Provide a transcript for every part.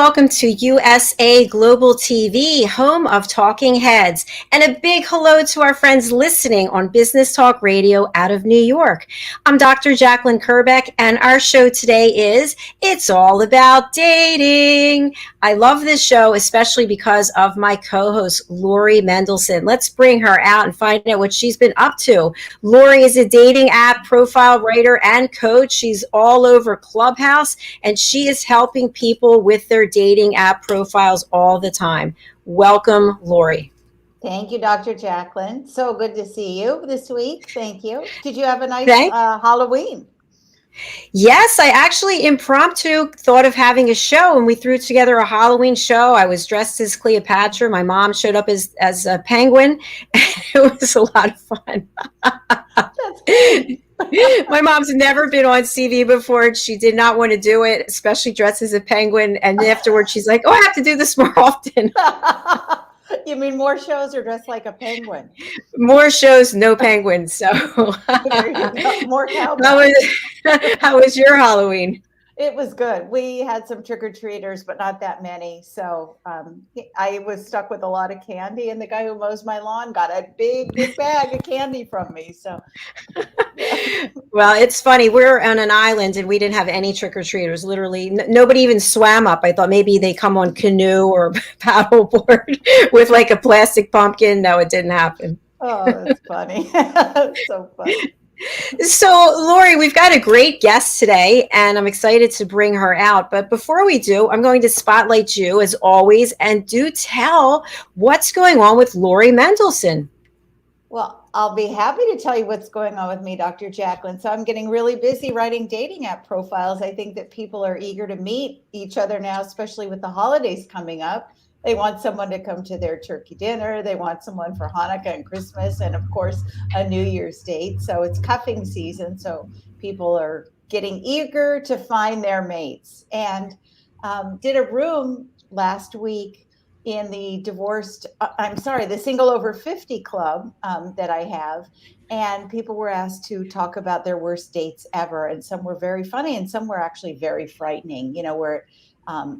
welcome to USA Global TV, home of Talking Heads. And a big hello to our friends listening on Business Talk Radio out of New York. I'm Dr. Jacalyn Kerbeck, and our show today is It's All About Dating. I love this show, especially because of my co-host, Lori Mendelsohn. Let's bring her out and find out what she's been up to. Lori is a dating app profile writer and coach. She's all over Clubhouse, and she is helping people with their dating app profiles all the time. Welcome, Lori. Thank you, Dr. Jacalyn. So good to see you this week. Thank you. Did you have a nice Halloween? Yes, I actually impromptu thought of having a show, and we threw together a Halloween show. I was dressed as Cleopatra. My mom showed up as a penguin, and it was a lot of fun. That's good. My mom's never been on TV before. She did not want to do it, especially dressed as a penguin. And afterwards, she's like, "Oh, I have to do this more often." You mean more shows or dressed like a penguin? More shows, no penguins. So there you go. More cowboys. How was your Halloween? It was good. We had some trick-or-treaters, but not that many. So I was stuck with a lot of candy, and the guy who mows my lawn got a big bag of candy from me. So, well, it's funny. We're on an island, and we didn't have any trick-or-treaters. Literally, nobody even swam up. I thought maybe they come on canoe or paddleboard with like a plastic pumpkin. No, it didn't happen. Oh, that's funny. So funny. So, Lori, we've got a great guest today, and I'm excited to bring her out. But before we do, I'm going to spotlight you, as always, and do tell what's going on with Lori Mendelsohn. Well, I'll be happy to tell you what's going on with me, Dr. Jacalyn. So I'm getting really busy writing dating app profiles. I think that people are eager to meet each other now, especially with the holidays coming up. They want someone to come to their turkey dinner. They want someone for Hanukkah and Christmas, and of course, a New Year's date. So it's cuffing season. So people are getting eager to find their mates. And did a room last week in the the single over 50 club that I have. And people were asked to talk about their worst dates ever. And some were very funny, and some were actually very frightening, where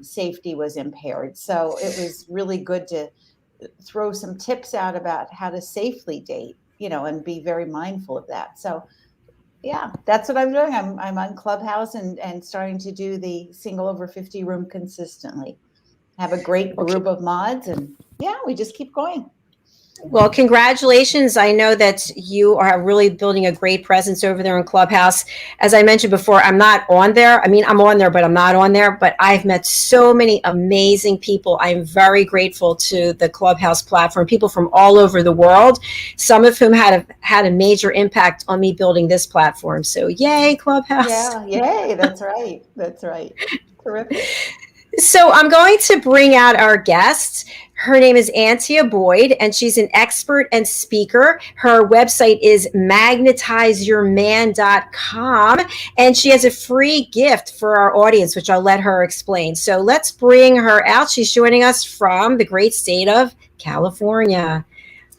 safety was impaired. So it was really good to throw some tips out about how to safely date, and be very mindful of that. So yeah, that's what I'm doing. I'm on Clubhouse and starting to do the single over 50 room consistently. Have a great group of mods, and yeah, we just keep going. Well, congratulations. I know that you are really building a great presence over there in Clubhouse. As I mentioned before, I'm not on there. I mean, I'm on there, but I'm not on there. But I've met so many amazing people. I'm very grateful to the Clubhouse platform, people from all over the world, some of whom had a major impact on me building this platform. So yay, Clubhouse. Yeah, yay. That's right. That's right. Terrific. So I'm going to bring out our guest. Her name is Antia Boyd, and she's an expert and speaker. Her website is magnetizeyourman.com, and she has a free gift for our audience, which I'll let her explain. So let's bring her out. She's joining us from the great state of California.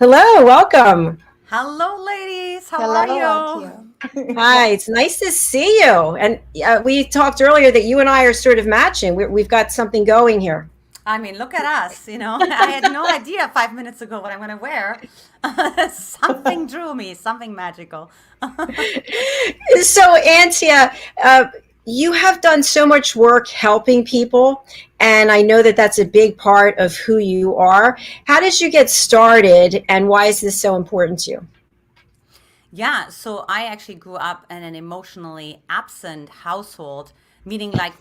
Hello, welcome. Hello, ladies. How are you? Hi, it's nice to see you. And we talked earlier that you and I are sort of matching. We've got something going here. I mean, look at us. I had no idea 5 minutes ago what I'm going to wear. Something drew me, something magical. So, Antia, you have done so much work helping people, and I know that that's a big part of who you are. How did you get started, and why is this so important to you? Yeah, so I actually grew up in an emotionally absent household, meaning I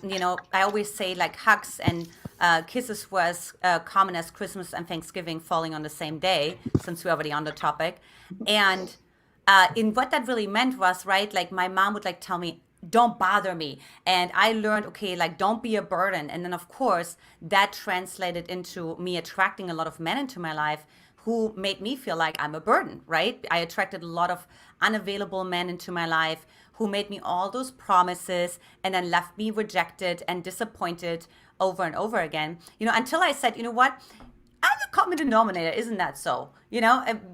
always say hugs and kisses were as common as Christmas and Thanksgiving falling on the same day, since we're already on the topic. And in what that really meant was, right, my mom would tell me, don't bother me. And I learned, okay, don't be a burden. And then, of course, that translated into me attracting a lot of men into my life who made me feel like I'm a burden, right? I attracted a lot of unavailable men into my life who made me all those promises and then left me rejected and disappointed over and over again, until I said, you know what? I'm a common denominator, isn't that so?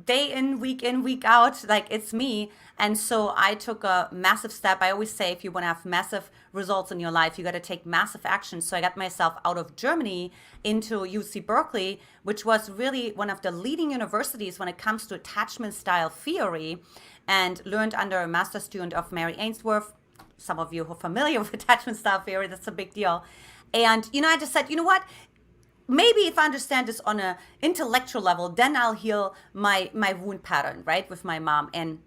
Day in, week out, like it's me. And so I took a massive step. I always say if you want to have massive results in your life, you got to take massive action. So I got myself out of Germany into UC Berkeley, which was really one of the leading universities when it comes to attachment style theory, and learned under a master student of Mary Ainsworth. Some of you who are familiar with attachment style theory, that's a big deal. And, I just said, you know what? Maybe if I understand this on an intellectual level, then I'll heal my wound pattern, right, with my mom. And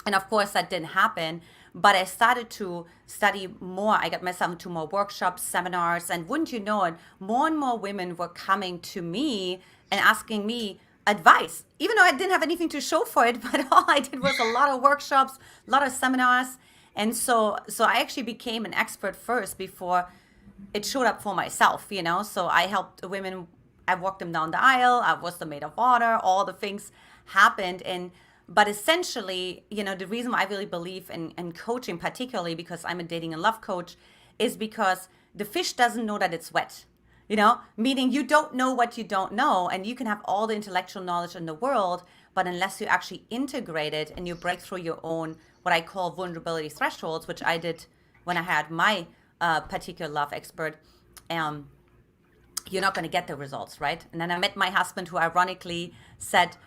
of course, that didn't happen. But I started to study more. I got myself into more workshops, seminars, and wouldn't you know it, more and more women were coming to me and asking me advice, even though I didn't have anything to show for it. But all I did was a lot of workshops, a lot of seminars. And so I actually became an expert first before it showed up for myself, So I helped women. I walked them down the aisle. I was the maid of honor. All the things happened. But essentially, the reason why I really believe in coaching, particularly because I'm a dating and love coach, is because the fish doesn't know that it's wet. Meaning you don't know what you don't know, and you can have all the intellectual knowledge in the world, but unless you actually integrate it and you break through your own, what I call vulnerability thresholds, which I did when I had my particular love expert, you're not going to get the results, right? And then I met my husband, who ironically said,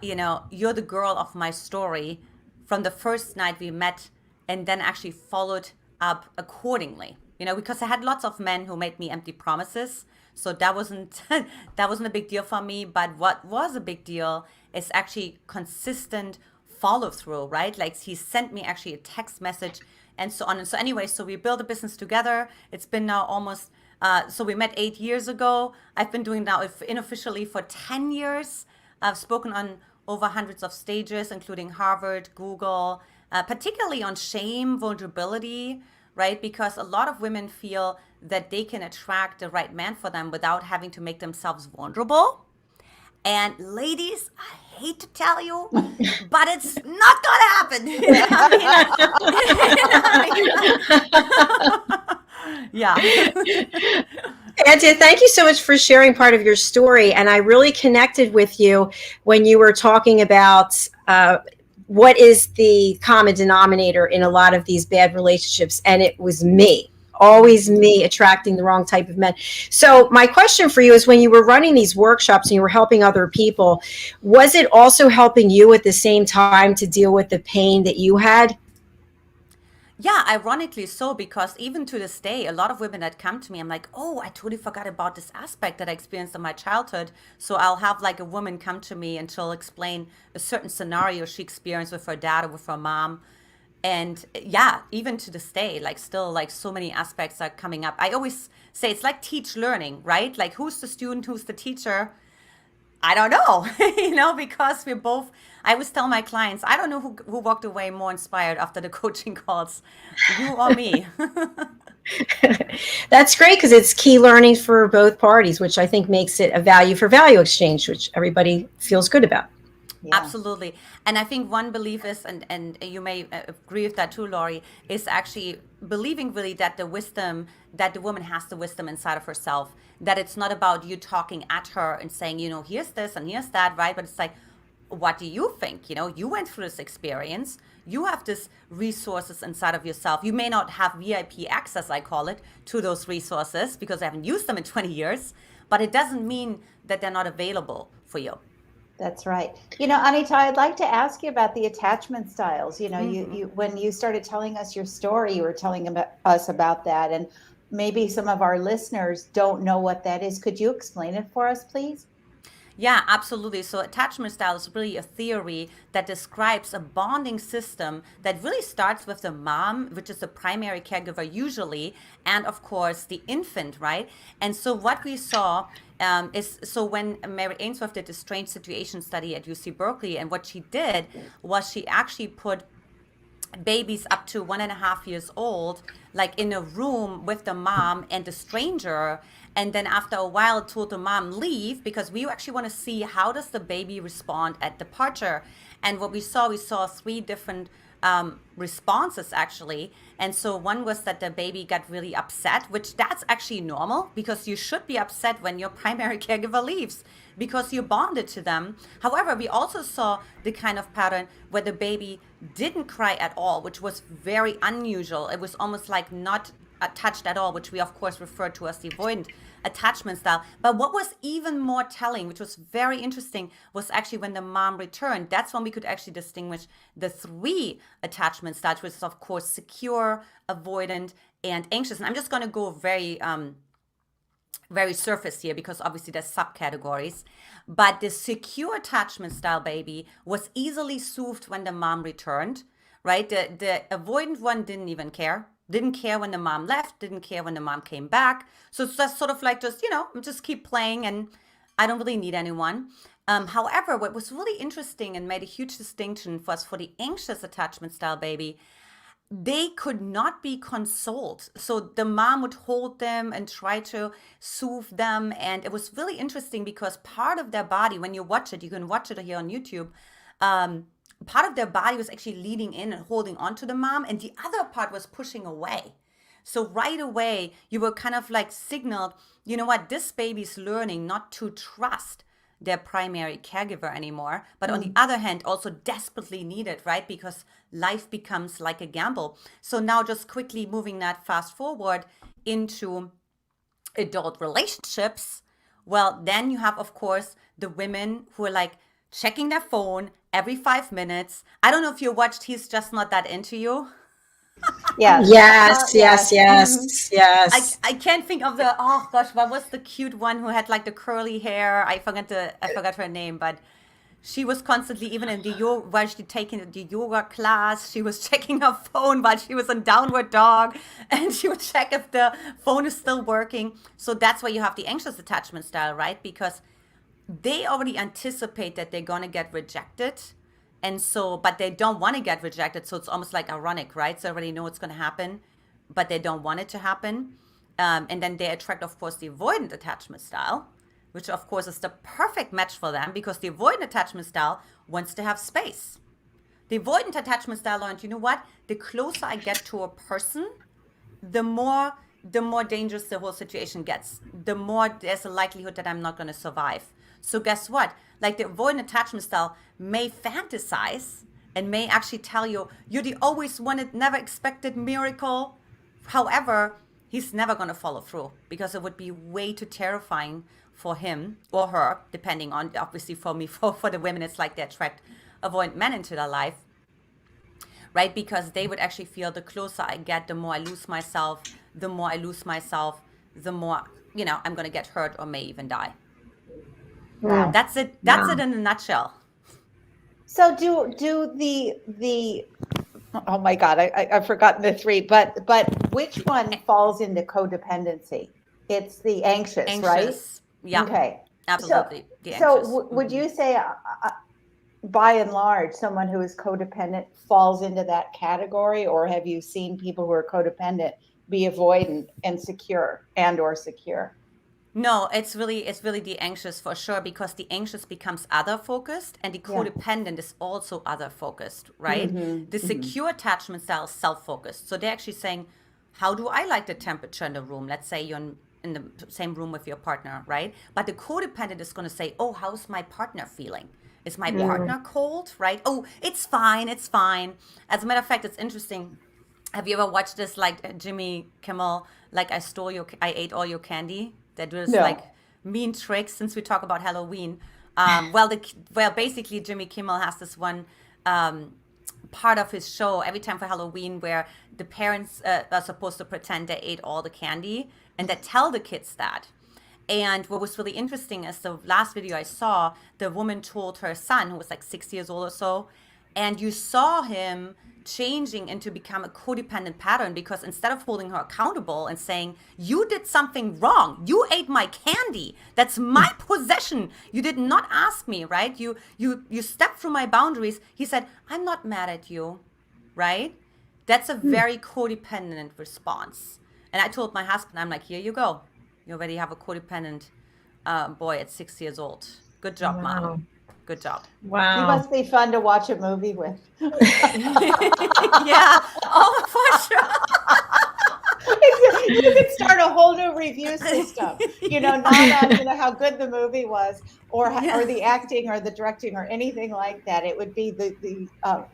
you're the girl of my story from the first night we met, and then actually followed up accordingly. Because I had lots of men who made me empty promises. So that wasn't a big deal for me. But what was a big deal is actually consistent follow through, right? Like he sent me actually a text message and so on. And so anyway, so we built a business together. It's been now almost, so we met 8 years ago. I've been doing now unofficially for 10 years. I've spoken on over hundreds of stages, including Harvard, Google, particularly on shame, vulnerability, right? Because a lot of women feel that they can attract the right man for them without having to make themselves vulnerable. And ladies, I hate to tell you, but it's not gonna happen. Yeah. Antia, thank you so much for sharing part of your story. And I really connected with you when you were talking about what is the common denominator in a lot of these bad relationships. And it was me. Always me attracting the wrong type of men. So my question for you is, when you were running these workshops and you were helping other people, was it also helping you at the same time to deal with the pain that you had? Yeah, ironically so, because even to this day, a lot of women that come to me, I'm like, oh, I totally forgot about this aspect that I experienced in my childhood. So I'll have like a woman come to me and she'll explain a certain scenario she experienced with her dad or with her mom. And yeah, even to this day, like still like so many aspects are coming up. I always say it's like teach learning, right? Like who's the student, who's the teacher? I don't know, because we're both, I always tell my clients, I don't know who walked away more inspired after the coaching calls, you or me. That's great, because it's key learning for both parties, which I think makes it a value for value exchange, which everybody feels good about. Yeah. Absolutely. And I think one belief is, and you may agree with that too, Lori, is actually believing really that the woman has the wisdom inside of herself, that it's not about you talking at her and saying, here's this and here's that, right? But it's like, what do you think? You went through this experience. You have these resources inside of yourself. You may not have VIP access, I call it, to those resources because I haven't used them in 20 years, but it doesn't mean that they're not available for you. That's right. Anita, I'd like to ask you about the attachment styles. You when you started telling us your story, you were telling us about that, and maybe some of our listeners don't know what that is. Could you explain it for us, please? Yeah, absolutely. So attachment style is really a theory that describes a bonding system that really starts with the mom, which is the primary caregiver usually, and of course the infant, right? And so what we saw so when Mary Ainsworth did the strange situation study at UC Berkeley, and what she did was she actually put babies up to 1.5 years old, like in a room with the mom and the stranger. And then after a while told the mom leave, because we actually want to see how does the baby respond at departure. And what we saw 3 different responses actually. And so one was that the baby got really upset, which that's actually normal because you should be upset when your primary caregiver leaves. because you bonded to them. However, we also saw the kind of pattern where the baby didn't cry at all, which was very unusual. It was almost like not touched at all, which we of course refer to as the avoidant attachment style. But what was even more telling, which was very interesting, was actually when the mom returned. That's when we could actually distinguish the 3 attachment styles, which is of course secure, avoidant, and anxious. And I'm just going to go very surface here because obviously there's subcategories. But the secure attachment style baby was easily soothed when the mom returned, right? The avoidant one didn't even care. Didn't care when the mom left, didn't care when the mom came back. So it's just sort of like just keep playing and I don't really need anyone. However, what was really interesting and made a huge distinction was for the anxious attachment style baby, they could not be consoled. So the mom would hold them and try to soothe them. And it was really interesting because part of their body, when you watch it, you can watch it here on YouTube, part of their body was actually leaning in and holding on to the mom, and the other part was pushing away. So right away, you were kind of like signaled, you know what, this baby's learning not to trust their primary caregiver anymore, but on the other hand, also desperately needed, right? Because life becomes like a gamble. So now just quickly moving that fast forward into adult relationships. Well, then you have, of course, the women who are like checking their phone every 5 minutes. I don't know if you watched He's Just Not That Into You. Yes. Yes. I can't think of oh gosh, what was the cute one who had like the curly hair? I forgot her name, but she was constantly, even in the yoga, while she taking the yoga class, she was checking her phone while she was on downward dog, and she would check if the phone is still working. So that's why you have the anxious attachment style, right? Because they already anticipate that they're going to get rejected. And so, but they don't want to get rejected. So it's almost like ironic, right? So they already know it's going to happen, but they don't want it to happen. And then they attract, of course, the avoidant attachment style, which of course is the perfect match for them because the avoidant attachment style wants to have space. The avoidant attachment style learned, you know what? The closer I get to a person, the more dangerous the whole situation gets, the more there's a likelihood that I'm not going to survive. So guess what? Like the avoidant attachment style may fantasize and may actually tell you, you're the always wanted, never expected miracle. However, he's never going to follow through because it would be way too terrifying for him or her, depending on, obviously for me, for the women, it's like they attract avoidant men into their life, right? Because they would actually feel the closer I get, the more I lose myself, the more I'm going to get hurt or may even die. Wow. That's it. That's it in a nutshell. So do the oh my God, I've forgotten the 3, but which one falls into codependency? It's the anxious, right? Yeah. Okay. Absolutely. So would you say, by and large, someone who is codependent falls into that category, or have you seen people who are codependent be avoidant and secure or secure? No, it's really the anxious for sure, because the anxious becomes other focused and the codependent is also other focused, right? The secure attachment style is self-focused. So they're actually saying, how do I like the temperature in the room? Let's say you're in the same room with your partner, right? But the codependent is going to say, oh, how's my partner feeling? Is my partner cold, right? Oh, it's fine. As a matter of fact, it's interesting. Have you ever watched this, like Jimmy Kimmel, like I ate all your candy? That was like mean tricks, since we talk about Halloween. Basically Jimmy Kimmel has this one part of his show every time for Halloween where the parents are supposed to pretend they ate all the candy and they tell the kids that. And what was really interesting is the last video I saw, the woman told her son, who was like 6 years old or so, and you saw him changing into become a codependent pattern, because instead of holding her accountable and saying, you did something wrong, you ate my candy, that's my possession, you did not ask me, right? You stepped through my boundaries. He said, I'm not mad at you, right? That's a very codependent response. And I told my husband, I'm like, here you go. You already have a codependent boy at 6 years old. Good job, Mom. Good job. Wow. He must be fun to watch a movie with. Yeah. Oh, for sure. You could start a whole new review system, not on, how good the movie was or Yeah. the acting or the directing or anything like that. It would be the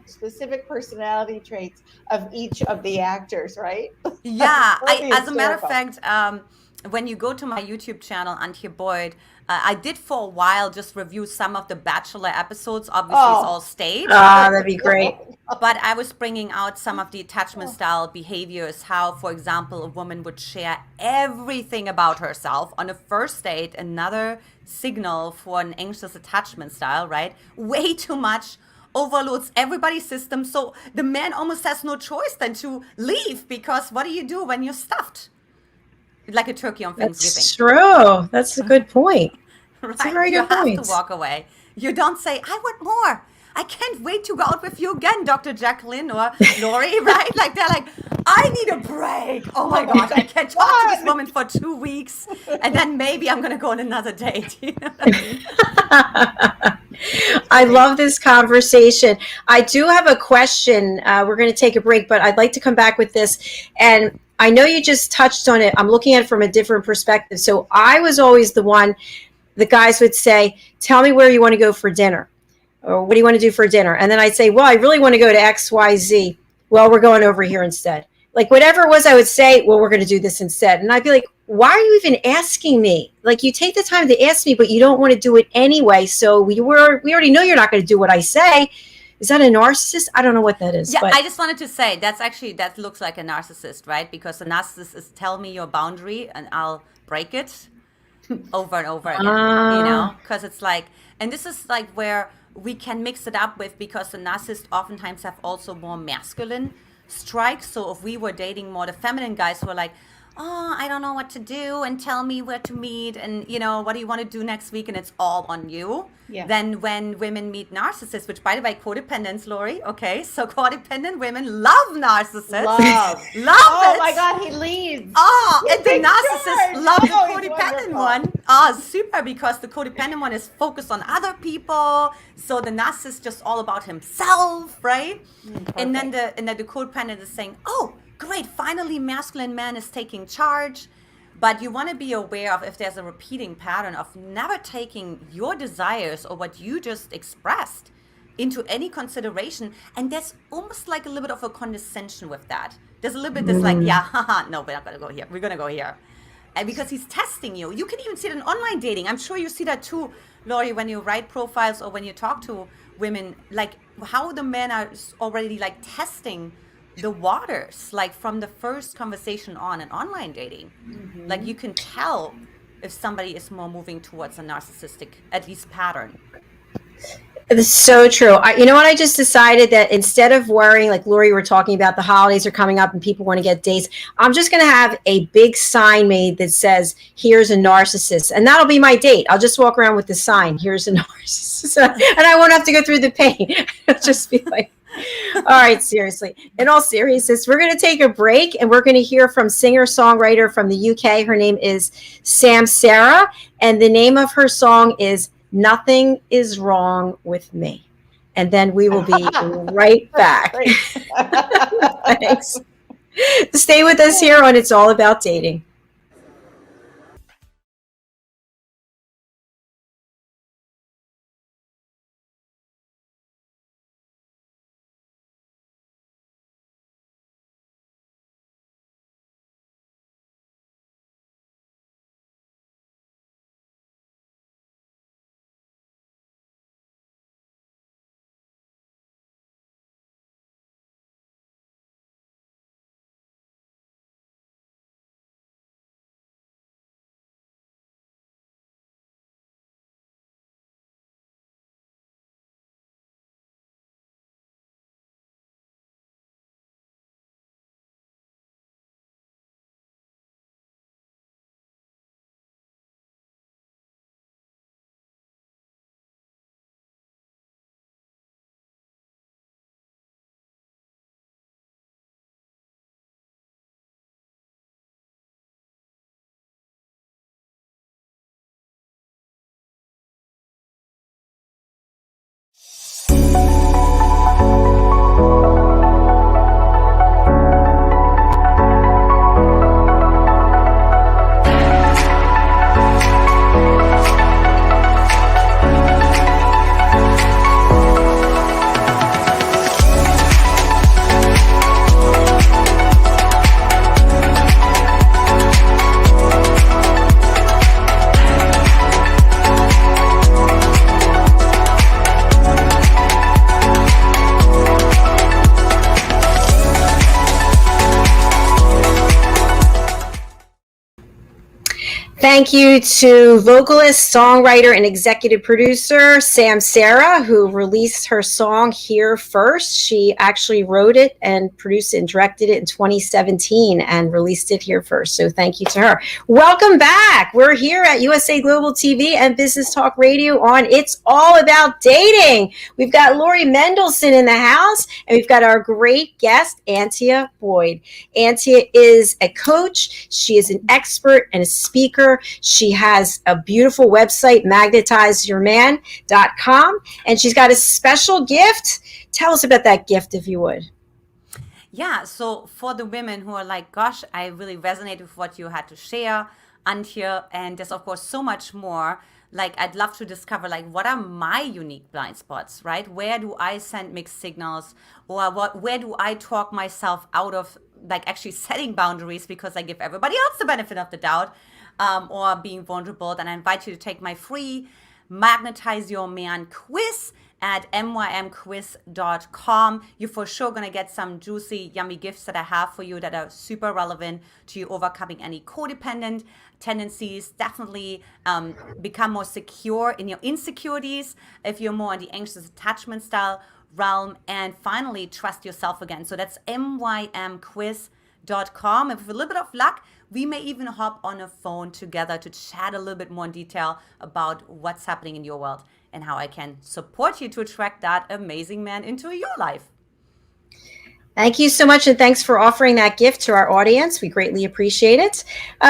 specific personality traits of each of the actors, right? Yeah, That would be as a matter of hysterical. fact, when you go to my YouTube channel, Antia Boyd, I did for a while just review some of the Bachelor episodes. Obviously, it's all Oh, staged, Ah, that'd be great. but I was bringing out some of the attachment oh, style behaviors. How, for example, a woman would share everything about herself on a first date, another signal for an anxious attachment style, right? Way too much overloads everybody's system. So the man almost has no choice than to leave because what do you do when you're stuffed? Like a turkey on Thanksgiving, That's true. That's a good point. It's a right? very You good have to point. walk away. You don't say, I want more. I can't wait to go out with you again, Dr. Jacalyn or Lori, right? Like they're like, I need a break. Oh my gosh, I can't talk to this what? woman for 2 weeks. And then maybe I'm going to go on another date. You know what I mean? That's I great. love this conversation. I do have a question. We're going to take a break, but I'd like to come back with this. And I know you just touched on it. I'm looking at it from a different perspective. So I was always the guys would say, tell me where you want to go for dinner, or what do you want to do for dinner? And then I'd say, well, I really want to go to XYZ. Well, we're going over here instead. Like whatever it was, I would say, well, we're going to do this instead. And I'd be like, why are you even asking me? Like you take the time to ask me, but you don't want to do it anyway. So we already know you're not going to do what I say. Is that a narcissist? I don't know what that is, Yeah, I but just wanted to say that looks like a narcissist, right? Because a narcissist is tell me your boundary and I'll break it over and over again, uh, because it's like, and this is like where we can mix it up with because the narcissists oftentimes have also more masculine strikes. So if we were dating more the feminine guys who are like, oh, I don't know what to do and tell me where to meet and what do you want to do next week and it's all on you. Yeah. Then when women meet narcissists, which by the way, codependence, Lori, okay, so codependent women love narcissists, Love. love Oh my it. God, he leads. Oh, He and the takes narcissist charge. love the Oh, he's codependent wonderful. one. Oh, super, because the codependent one is focused on other people. So the narcissist just all about himself, right? And then Perfect. the codependent is saying, "Oh, great! Finally, masculine man is taking charge." But you want to be aware of if there's a repeating pattern of never taking your desires or what you just expressed into any consideration. And there's almost like a little bit of a condescension with that. There's a little bit this like, yeah, haha, no, we're not going to go here. We're going to go here. And because he's testing you. You can even see it in online dating. I'm sure you see that too, Lori, when you write profiles or when you talk to women, like how the men are already like testing the waters, like from the first conversation on in online dating. Like you can tell if somebody is more moving towards a narcissistic, at least pattern. it's so true. You know what? I just decided that instead of worrying, like Lori, were talking about the holidays are coming up and people want to get dates, I'm just going to have a big sign made that says, here's a narcissist. And that'll be my date. I'll just walk around with the sign, here's a narcissist. And I won't have to go through the pain. It'll just be like, all right, seriously. In all seriousness, we're going to take a break and we're going to hear from singer-songwriter from the UK. Her name is Sam Sarah, and the name of her song is Nothing Is Wrong with Me. And then we will be right back. Great. Thanks. Stay with us here on It's All About Dating. Thank you to vocalist, songwriter, and executive producer Sam Sarah, who released her song Here First. She actually wrote it and produced it and directed it in 2017 and released it here first. So thank you to her. Welcome back. We're here at USA Global TV and Business Talk Radio on It's All About Dating. We've got Lori Mendelsohn in the house, and we've got our great guest, Antia Boyd. Antia is a coach. She is an expert and a speaker. She has a beautiful website, magnetizeyourman.com, and she's got a special gift. Tell us about that gift, if you would. Yeah, so for the women who are like, gosh, I really resonate with what you had to share, Antia, and there's of course so much more. Like, I'd love to discover, like, what are my unique blind spots, right? Where do I send mixed signals, or where do I talk myself out of, like, actually setting boundaries because I give everybody else the benefit of the doubt, or being vulnerable? Then I invite you to take my free Magnetize Your Man quiz at mymquiz.com. You're for sure going to get some juicy, yummy gifts that I have for you that are super relevant to you overcoming any codependent tendencies. Definitely become more secure in your insecurities if you're more in the anxious attachment style realm. And finally, trust yourself again. So that's mymquiz.com. And with a little bit of luck, we may even hop on a phone together to chat a little bit more in detail about what's happening in your world and how I can support you to attract that amazing man into your life. Thank you so much, and thanks for offering that gift to our audience. We greatly appreciate it.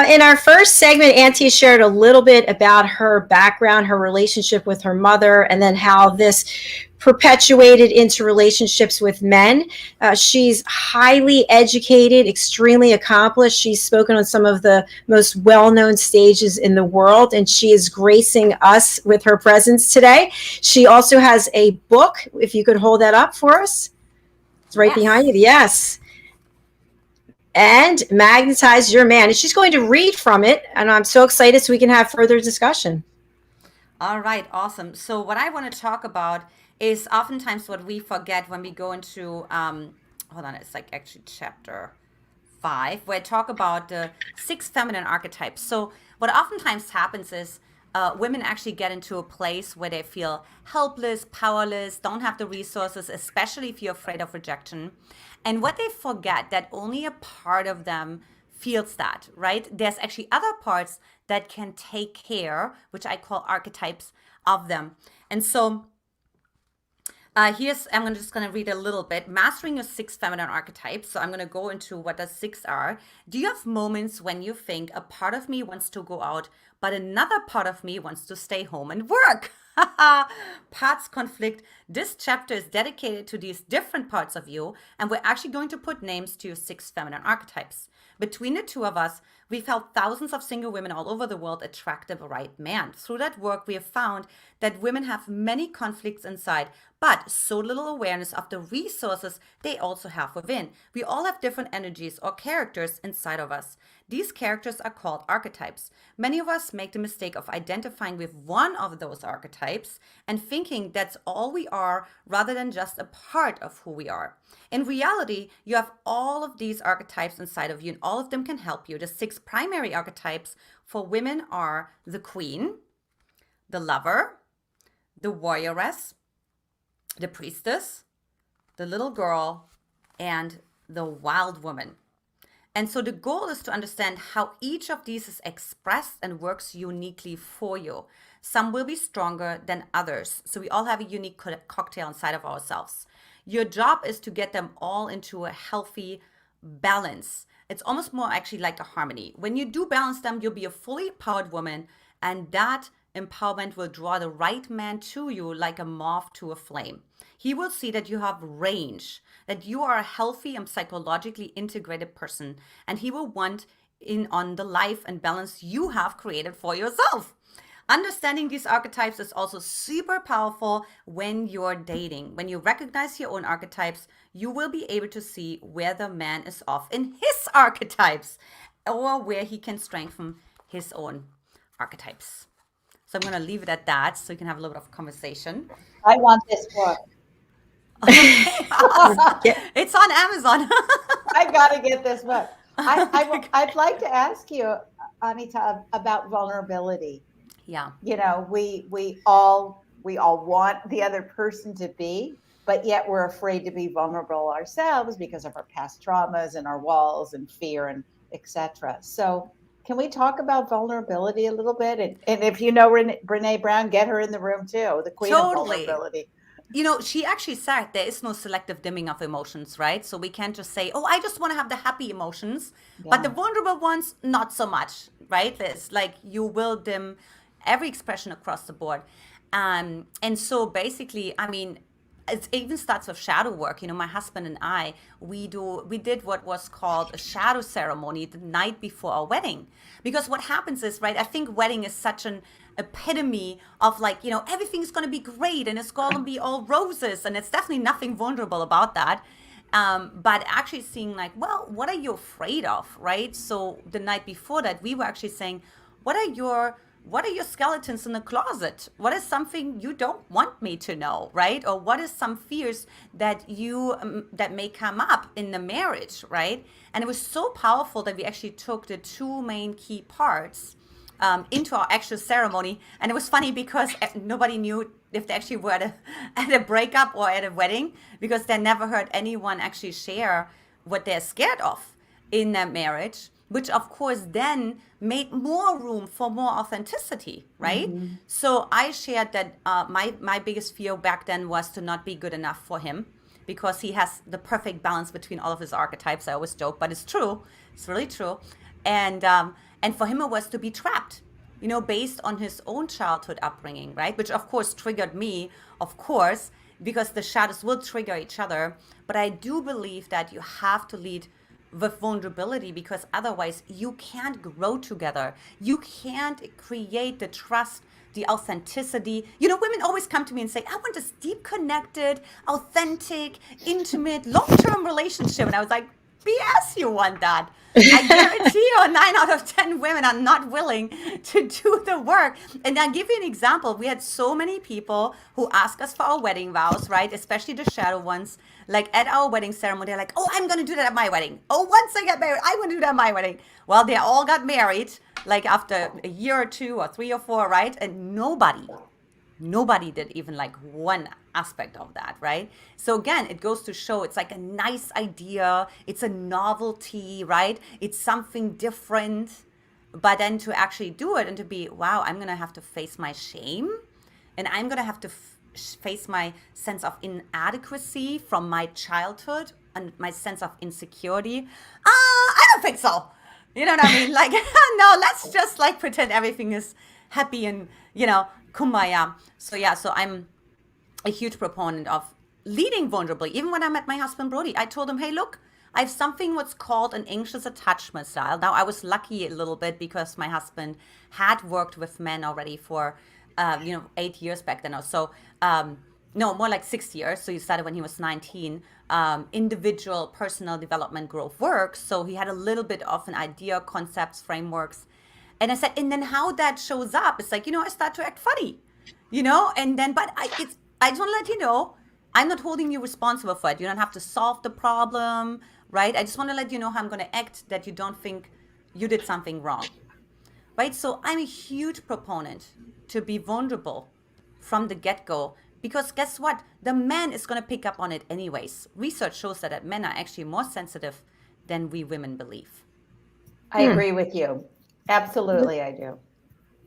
In our first segment, Antia shared a little bit about her background, her relationship with her mother, and then how this perpetuated into relationships with men. She's highly educated, extremely accomplished. She's spoken on some of the most well-known stages in the world, and she is gracing us with her presence today. She also has a book, if you could hold that up for us. It's right behind you. Yes. And Magnetize Your Man. And she's going to read from it, and I'm so excited so we can have further discussion. All right, awesome. So what I want to talk about is oftentimes what we forget when we go into, hold on, it's like actually chapter 5, where I talk about the 6 feminine archetypes. So what oftentimes happens is women actually get into a place where they feel helpless, powerless, don't have the resources, especially if you're afraid of rejection. And what they forget, that only a part of them feels that, right? There's actually other parts that can take care, which I call archetypes of them. And so I'm just going to read a little bit. Mastering your 6 feminine archetypes. So I'm going to go into what the 6 are. Do you have moments when you think a part of me wants to go out, but another part of me wants to stay home and work? Parts conflict. This chapter is dedicated to these different parts of you, and we're actually going to put names to your 6 feminine archetypes. Between the two of us, we've helped thousands of single women all over the world attract the right man. Through that work, we have found that women have many conflicts inside, but so little awareness of the resources they also have within. We all have different energies or characters inside of us. These characters are called archetypes. Many of us make the mistake of identifying with one of those archetypes and thinking that's all we are rather than just a part of who we are. In reality, you have all of these archetypes inside of you, and all of them can help you. The 6 primary archetypes for women are the queen, the lover, the warrioress, the priestess, the little girl, and the wild woman. And so the goal is to understand how each of these is expressed and works uniquely for you. Some will be stronger than others. So we all have a unique cocktail inside of ourselves. Your job is to get them all into a healthy balance. It's almost more actually like a harmony. When you do balance them, you'll be a fully empowered woman, and that empowerment will draw the right man to you like a moth to a flame. He will see that you have range, that you are a healthy and psychologically integrated person, and he will want in on the life and balance you have created for yourself. Understanding these archetypes is also super powerful when you're dating. When you recognize your own archetypes, you will be able to see where the man is off in his archetypes or where he can strengthen his own archetypes. So I'm going to leave it at that so you can have a little bit of conversation. I want this book. It's on Amazon. I got to get this book. I'd like to ask you, Anita, about vulnerability. Yeah. You know, we all want the other person to be, but yet we're afraid to be vulnerable ourselves because of our past traumas and our walls and fear and etc. So can we talk about vulnerability a little bit? And if you know Brene Brown, get her in the room too, the queen of Totally. vulnerability. She actually said there is no selective dimming of emotions, right? So we can't just say, oh, I just want to have the happy emotions, but the Yeah. vulnerable ones, not so much, right? It's like you will dim every expression across the board. And so basically, I mean, it even starts with shadow work. My husband and I, we did what was called a shadow ceremony the night before our wedding. Because what happens is, right, I think wedding is such an epitome of like, everything's going to be great and it's going to be all roses, and it's definitely nothing vulnerable about that. But actually seeing like, well, what are you afraid of, right? So the night before that, we were actually saying, what are your skeletons in the closet? What is something you don't want me to know, right? Or what is some fears that may come up in the marriage, right? And it was so powerful that we actually took the two main key parts into our actual ceremony. And it was funny because nobody knew if they actually were at a breakup or at a wedding, because they never heard anyone actually share what they're scared of in their marriage, which of course then made more room for more authenticity, right? Mm-hmm. So I shared that my biggest fear back then was to not be good enough for him, because he has the perfect balance between all of his archetypes. I always joke, but it's true. It's really true. And for him, it was to be trapped, based on his own childhood upbringing, right? Which of course triggered me, of course, because the shadows will trigger each other. But I do believe that you have to lead with vulnerability, because otherwise you can't grow together. You can't create the trust, the authenticity. Women always come to me and say, I want this deep, connected, authentic, intimate, long-term relationship. And I was like, BS, you want that. I guarantee you 9 out of 10 women are not willing to do the work. And I'll give you an example. We had so many people who ask us for our wedding vows, right? Especially the shadow ones. Like at our wedding ceremony, they're like, oh, I'm going to do that at my wedding. Oh, once I get married, I'm going to do that at my wedding. Well, they all got married like after a year or two or 3 or 4, right? And nobody did even like one aspect of that, right? So again, it goes to show it's like a nice idea, it's a novelty, right? It's something different. But then to actually do it and to be, wow, I'm gonna have to face my shame, and I'm gonna have to face my sense of inadequacy from my childhood and my sense of insecurity. I don't think so. You know what I mean? Like, no, let's just like pretend everything is happy and, kumbaya. So yeah, so I'm a huge proponent of leading vulnerably. Even when I met my husband Brody, I told him, hey, look, I have something what's called an anxious attachment style. Now, I was lucky a little bit because my husband had worked with men already for, 8 years back then. So, no, more like 6 years. So he started when he was 19. Individual personal development growth work. So he had a little bit of an idea, concepts, frameworks. And I said, and then how that shows up, it's like, I start to act funny, and then, but I just want to let you know, I'm not holding you responsible for it. You don't have to solve the problem, right? I just want to let you know how I'm going to act, that you don't think you did something wrong, right? So I'm a huge proponent to be vulnerable from the get-go, because guess what? The man is going to pick up on it anyways. Research shows that men are actually more sensitive than we women believe. I agree with you. Absolutely, I do.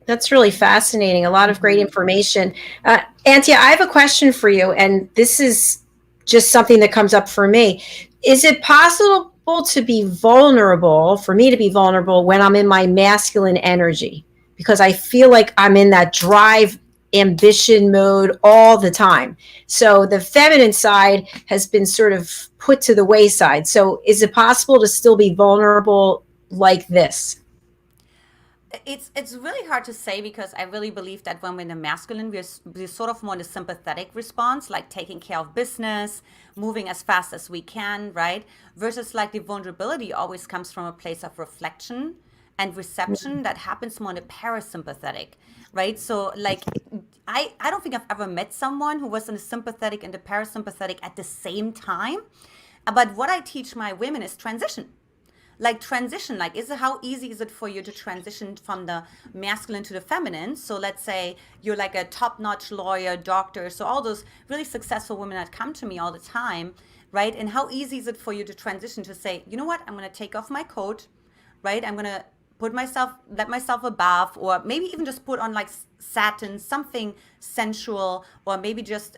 That's really fascinating. A lot of great information. Antia, I have a question for you, and this is just something that comes up for me. Is it possible to be vulnerable, for me to be vulnerable, when I'm in my masculine energy? Because I feel like I'm in that drive, ambition mode all the time. So the feminine side has been sort of put to the wayside. So is it possible to still be vulnerable like this? It's really hard to say, because I really believe that when we're in the masculine, we're sort of more in the sympathetic response, like taking care of business, moving as fast as we can, right? Versus like the vulnerability always comes from a place of reflection and reception that happens more in the parasympathetic, right? So like I don't think I've ever met someone who was in the sympathetic and the parasympathetic at the same time. But what I teach my women is transition. like transition, like how easy is it for you to transition from the masculine to the feminine? So let's say you're like a top-notch lawyer, doctor, so all those really successful women that come to me all the time, right? And how easy is it for you to transition to say, you know what, I'm going to take off my coat, right? I'm going to let myself a bath, or maybe even just put on like satin, something sensual, or maybe just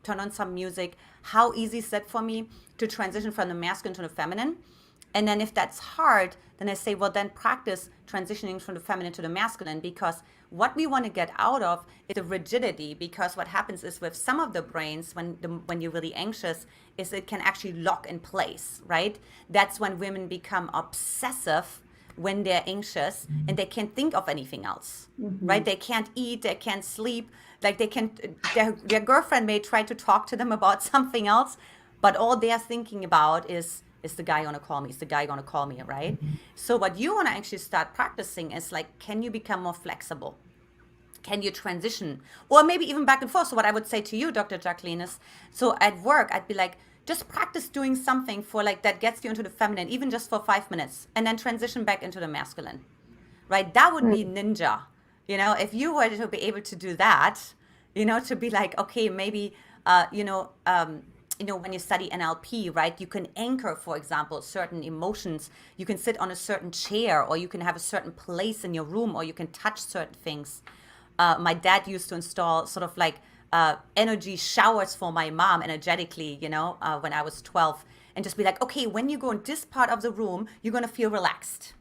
turn on some music. How easy is that for me to transition from the masculine to the feminine? And then if that's hard, then I say, well, then practice transitioning from the feminine to the masculine, because what we want to get out of is the rigidity. Because what happens is with some of the brains, when you're really anxious, is it can actually lock in place, right? That's when women become obsessive when they're anxious, and they can't think of anything else, right? They can't eat, they can't sleep, like their girlfriend may try to talk to them about something else, but all they're thinking about is the guy gonna call me? Is the guy gonna call me, right? So what you want to actually start practicing is like, can you become more flexible? Can you transition? Or maybe even back and forth. So what I would say to you, Dr. Jacalyn, is, so at work, I'd be like, just practice doing something for like that gets you into the feminine, even just for 5 minutes, and then transition back into the masculine, right? That would be ninja. If you were to be able to do that, to be like, okay, maybe, when you study NLP, right, you can anchor, for example, certain emotions. You can sit on a certain chair, or you can have a certain place in your room, or you can touch certain things. My dad used to install sort of like energy showers for my mom energetically, when I was 12, and just be like, okay, when you go in this part of the room, you're going to feel relaxed.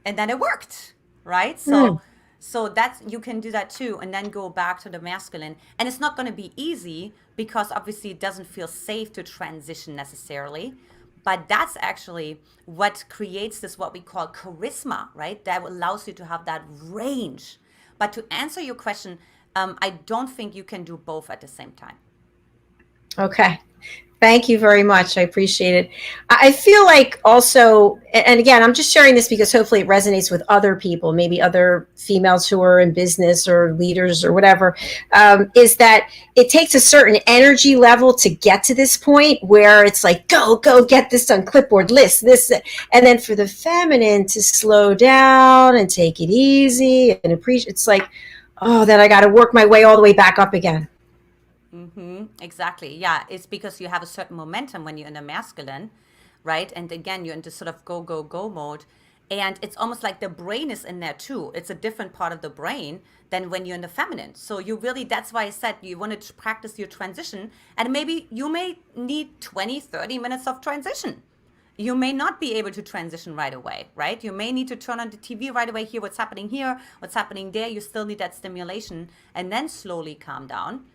And then it worked, right? So that's, you can do that too, and then go back to the masculine. And it's not going to be easy, because obviously it doesn't feel safe to transition necessarily. But that's actually what creates this, what we call charisma, right? That allows you to have that range. But to answer your question, I don't think you can do both at the same time. Okay. Thank you very much. I appreciate it. I feel like also, and again, I'm just sharing this because hopefully it resonates with other people, maybe other females who are in business or leaders or whatever, is that it takes a certain energy level to get to this point where it's like, go, get this done, clipboard, list, this, and then for the feminine to slow down and take it easy and appreciate, it's like, oh, then I got to work my way all the way back up again. Exactly. Yeah. It's because you have a certain momentum when you're in the masculine, right? And again, you're into sort of go, go, go mode. And it's almost like the brain is in there too. It's a different part of the brain than when you're in the feminine. So you really, that's why I said you want to practice your transition. And maybe you may need 20, 30 minutes of transition. You may not be able to transition right away, right? You may need to turn on the TV right away, hear what's happening here, what's happening there. You still need that stimulation, and then slowly calm down.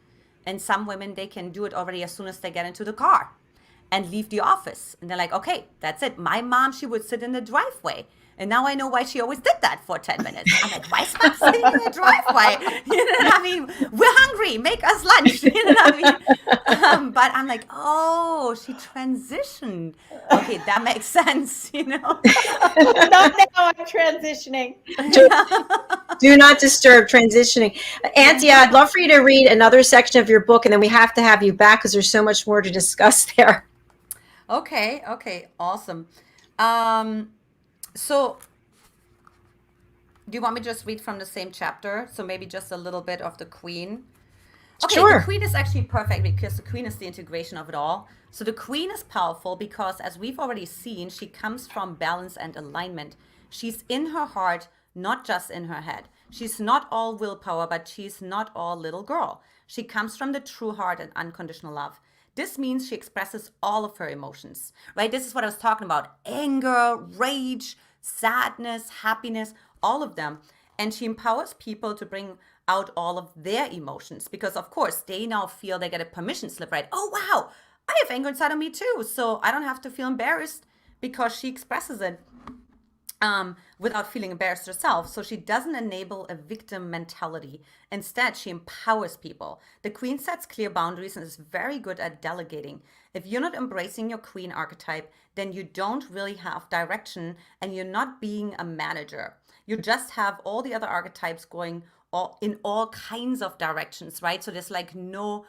And some women, they can do it already as soon as they get into the car and leave the office. And they're like, okay, that's it. My mom, she would sit in the driveway. And now I know why she always did that for 10 minutes. I'm like, why is mom sitting in the driveway? You know what I mean? We're hungry. Make us lunch. You know what I mean? But I'm like, oh, she transitioned. Okay, that makes sense, Not now, I'm transitioning. Do not disturb transitioning. Antia, I'd love for you to read another section of your book, and then we have to have you back because there's so much more to discuss there. Okay, awesome. So do you want me to just read from the same chapter? So maybe just a little bit of the queen. Okay, Sure. The queen is actually perfect because the queen is the integration of it all. So the queen is powerful because, as we've already seen, she comes from balance and alignment. She's in her heart, not just in her head. She's not all willpower, but she's not all little girl. She comes from the true heart and unconditional love. This means she expresses all of her emotions, right? This is what I was talking about. Anger, rage, sadness, happiness, all of them. And she empowers people to bring out all of their emotions because, of course, they now feel they get a permission slip, right? Oh, wow, I have anger inside of me too. So I don't have to feel embarrassed because she expresses it without feeling embarrassed herself. So she doesn't enable a victim mentality. Instead, she empowers people. The queen sets clear boundaries and is very good at delegating. If you're not embracing your queen archetype, then you don't really have direction and you're not being a manager. You just have all the other archetypes going in all kinds of directions, right? So there's like no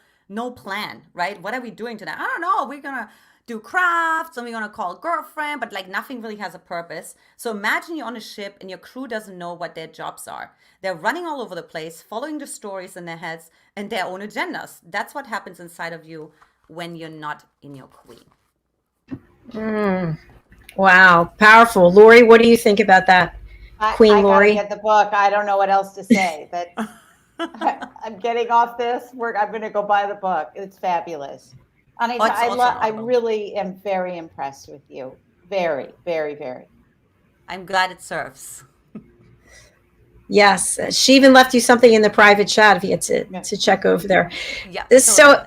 plan, right? What are we doing today? I don't know. We're going to do crafts, and we're gonna call girlfriend, but like nothing really has a purpose. So imagine you're on a ship and your crew doesn't know what their jobs are. They're running all over the place, following the stories in their heads and their own agendas. That's what happens inside of you when you're not in your queen. Wow, powerful. Lori, what do you think about that? Queen Lori? I gotta get the book. I don't know what else to say, but I'm getting off this. I'm going to go buy the book. It's fabulous. Anita, I really am very impressed with you. Very, very, very. I'm glad it serves. Yes, she even left you something in the private chat if you had to check over there. Yeah. So,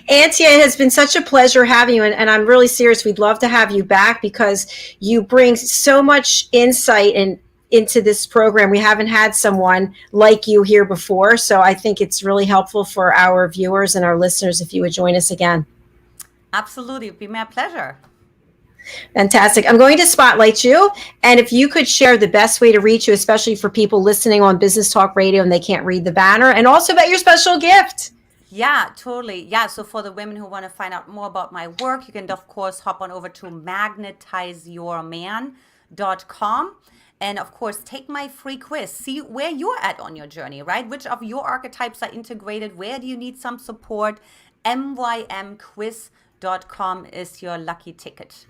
Antia, it has been such a pleasure having you, and I'm really serious. We'd love to have you back because you bring so much insight into this program. We haven't had someone like you here before, so I think it's really helpful for our viewers and our listeners if you would join us again. Absolutely, it'd be my pleasure. Fantastic. I'm going to spotlight you, and if you could share the best way to reach you, especially for people listening on Business Talk Radio and they can't read the banner, and also about your special gift. Yeah, totally. Yeah, so for the women who want to find out more about my work, you can, of course, hop on over to magnetizeyourman.com. And of course, take my free quiz. See where you're at on your journey, right? Which of your archetypes are integrated? Where do you need some support? mymquiz.com is your lucky ticket.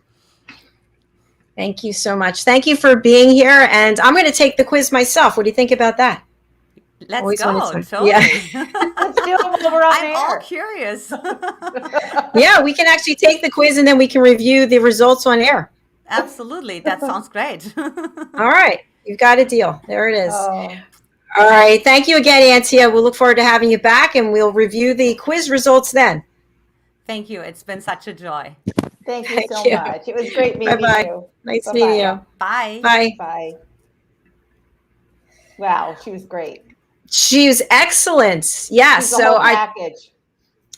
Thank you so much. Thank you for being here. And I'm going to take the quiz myself. What do you think about that? Let's go. Totally. Yeah. Let's do it while we're on I'm air. all curious. Yeah, we can actually take the quiz and then we can review the results on air. Absolutely. That sounds great. All right. You've got a deal. There it is. Oh. All right. Thank you again, Antia. We'll look forward to having you back, and we'll review the quiz results then. Thank you. It's been such a joy. Thank you so much. It was great meeting you. Nice meeting you. Bye. Bye. Bye. Wow, she was great. She was excellent. Yeah. So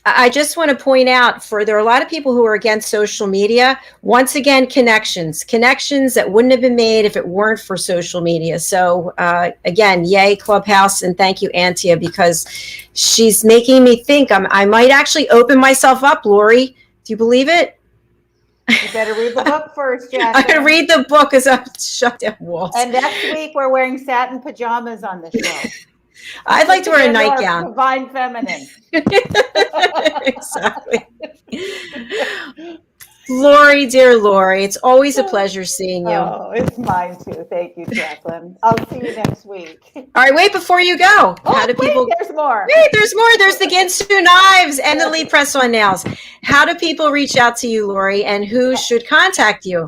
I just want to point out there are a lot of people who are against social media. Once again, connections that wouldn't have been made if it weren't for social media. So again, yay Clubhouse, and thank you, Antia, because she's making me think I might actually open myself up, Lori. Do you believe it? You better read the book first, Jacalyn. I'm going to read the book as I'm shut down walls. And next week we're wearing satin pajamas on the show. I'd like to wear a nightgown. Divine feminine. Exactly. Lori, dear Lori, it's always a pleasure seeing you. Oh, it's mine too. Thank you, Jacalyn. I'll see you next week. All right, wait, before you go. There's more. Wait, there's more. There's the Ginsu knives and the Lee press-on nails. How do people reach out to you, Lori, and who should contact you?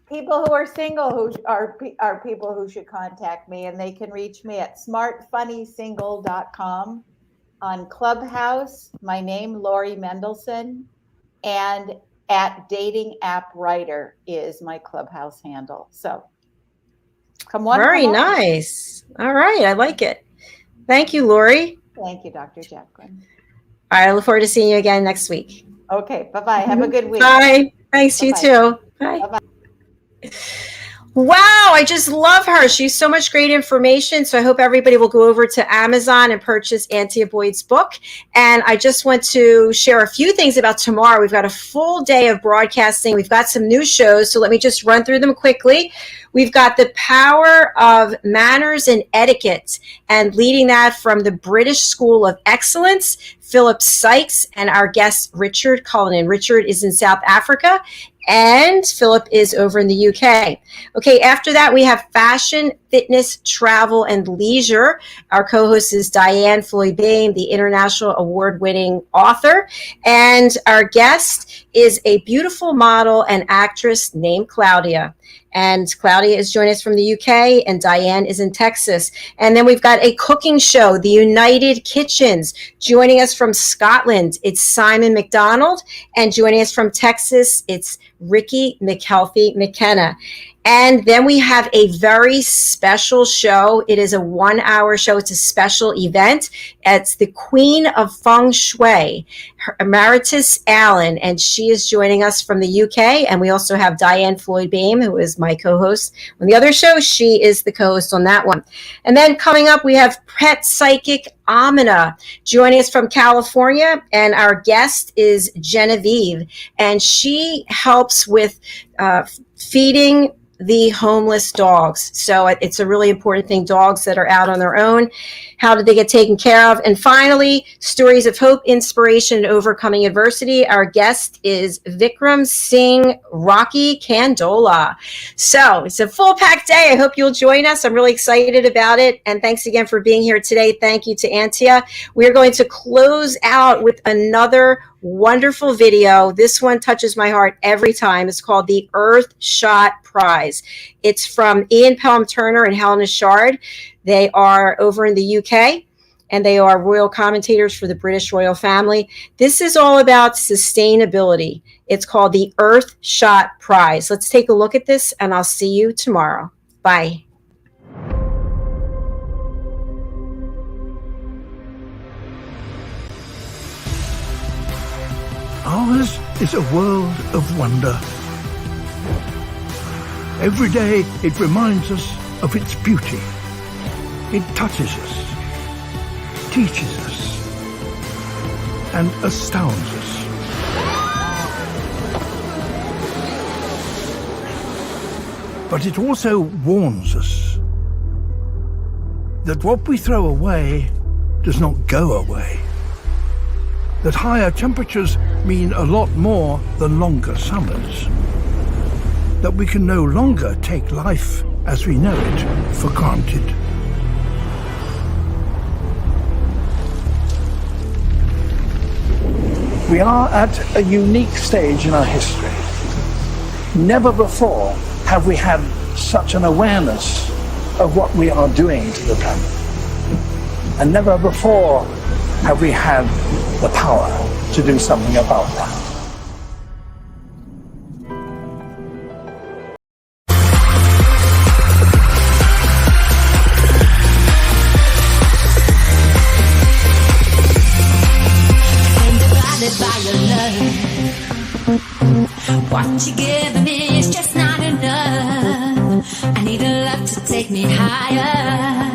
People who are single who are people who should contact me, and they can reach me at smartfunnysingle.com, on Clubhouse, my name, Lori Mendelsohn, and at Dating App Writer is my Clubhouse handle. So come on. Very nice. All right. I like it. Thank you, Lori. Thank you, Dr. Jacalyn. All right. I look forward to seeing you again next week. Okay. Bye-bye. Have a good week. Bye. Thanks. Bye-bye. You too. Bye. Bye-bye. Wow, I just love her. She's so much great information. So I hope everybody will go over to Amazon and purchase Antia Boyd's book. And I just want to share a few things about tomorrow. We've got a full day of broadcasting. We've got some new shows. So let me just run through them quickly. We've got The Power of Manners and Etiquette, and leading that from the British School of Excellence, Philip Sykes, and our guest, Richard Cullinan. Richard is in South Africa, and Philip is over in the UK. Okay, after that, we have Fashion, Fitness, Travel, and Leisure. Our co-host is Diane Floyd-Bain, the international award-winning author. And our guest is a beautiful model and actress named Claudia. And Claudia is joining us from the UK, and Diane is in Texas. And then we've got a cooking show, The United Kitchens. Joining us from Scotland, it's Simon McDonald. And joining us from Texas, it's Ricky McHealthy McKenna. And then we have a very special show. It is a 1-hour show. It's a special event. It's the Queen of Feng Shui, Emeritus Allen, and she is joining us from the UK. And we also have Diane Floyd-Behm, who is my co-host on the other show. She is the co-host on that one. And then coming up, we have Pet Psychic Amina joining us from California, and our guest is Genevieve, and she helps with feeding the homeless dogs. So it's a really important thing. Dogs that are out on their own, how did they get taken care of? And finally, stories of hope, inspiration, and overcoming adversity. Our guest is Vikram Singh Rocky Candola. So it's a full packed day. I hope you'll join us. I'm really excited about it. And thanks again for being here today. Thank you to Antia. We're going to close out with another wonderful video. This one touches my heart every time. It's called the Earth Shot Prize. It's from Ian Pelham Turner and Helena Shard. They are over in the UK, and they are royal commentators for the British royal family. This is all about sustainability. It's called the Earth Shot Prize. Let's take a look at this, and I'll see you tomorrow. Bye. Ours is a world of wonder. Every day it reminds us of its beauty. It touches us, teaches us, and astounds us. But it also warns us that what we throw away does not go away. That higher temperatures mean a lot more than longer summers. That we can no longer take life as we know it for granted. We are at a unique stage in our history. Never before have we had such an awareness of what we are doing to the planet. And never before have we had the power to do something about that. What you giving me is just not enough. I need a love to take me higher.